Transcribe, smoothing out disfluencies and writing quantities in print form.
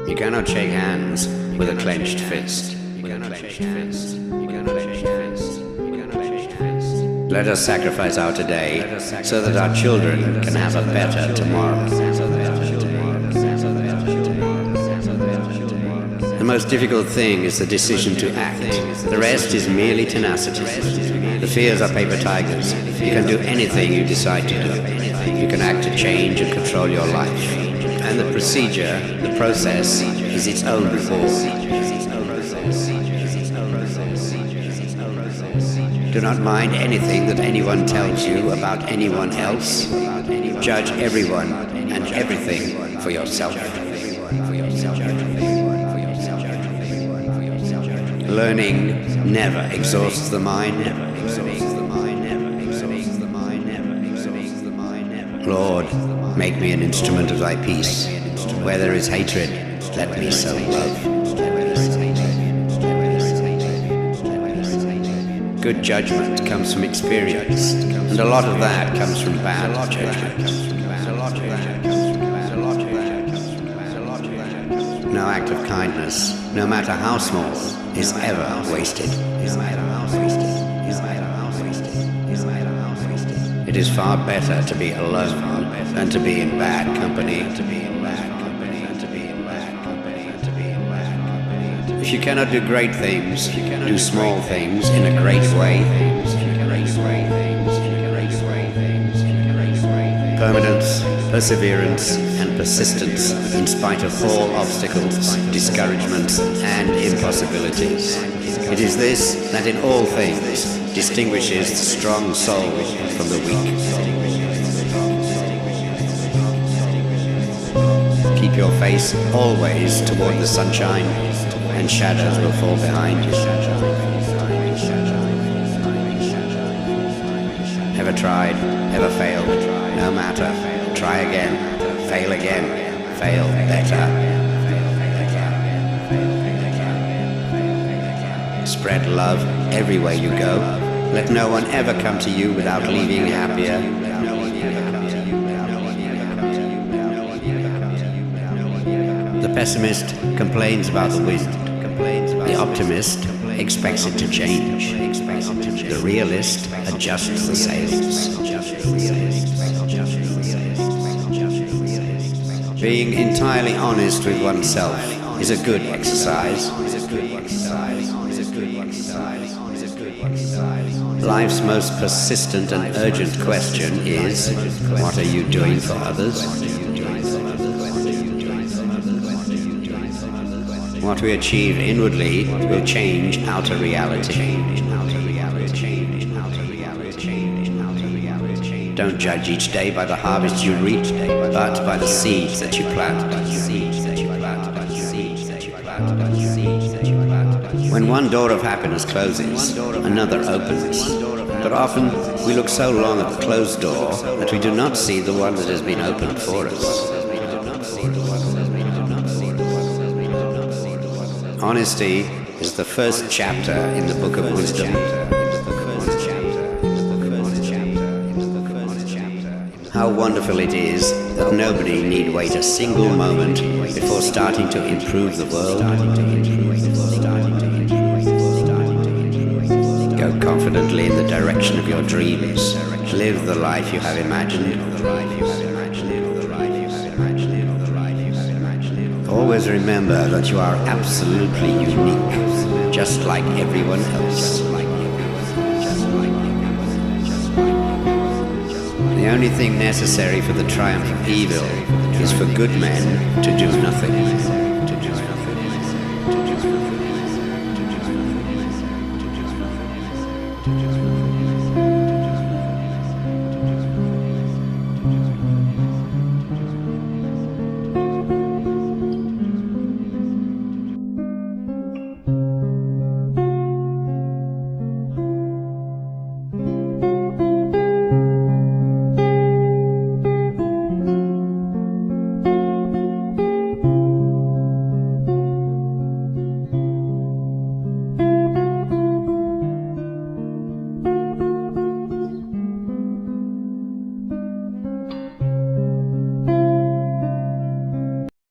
You cannot shake hands with a clenched fist. Let us sacrifice our today so that our children can have a better tomorrow. The most difficult thing is the decision to act. The rest is merely tenacity. The fears are paper tigers. You can do anything you decide to do. You can act to change and control your life. And the procedure, the process, is its own reward. Do not mind anything that anyone tells you about anyone else. Judge everyone and everything for yourself. Learning never exhausts the mind. Lord, make me an instrument of thy peace. Where there is hatred, let me sow love. Good judgment comes from experience, and a lot of that comes from bad judgment. No act of kindness, no matter how small, is ever wasted. It is far better to be alone than to be in bad company. If you cannot do great things, do small things in a great way. Permanence, perseverance, and persistence in spite of all obstacles, discouragements, and impossibilities. It is this that in all things distinguishes the strong soul from the weak. Keep your face always toward the sunshine, and shadows will fall behind you. Ever tried, ever failed, no matter. Try again, fail again, fail better. Spread love everywhere you go. Let no one ever come to you without leaving happier. The pessimist complains about the wind. The optimist expects it to change. The realist adjusts the sails. Being entirely honest with oneself is a good exercise. Life's most persistent and urgent question is, what are you doing for others? What we achieve inwardly will change outer reality. Don't judge each day by the harvest you reap, but by the seeds that you plant. When one door of happiness closes, another opens. But often we look so long at the closed door that we do not see the one that has been opened for us. Honesty is the first chapter in the book of wisdom. How wonderful it is that nobody need wait a single moment before starting to improve the world. Go confidently in the direction of your dreams. Live the life you have imagined. Always remember that you are absolutely unique, just like everyone else. The only thing necessary for the triumph of evil is for good men to do nothing.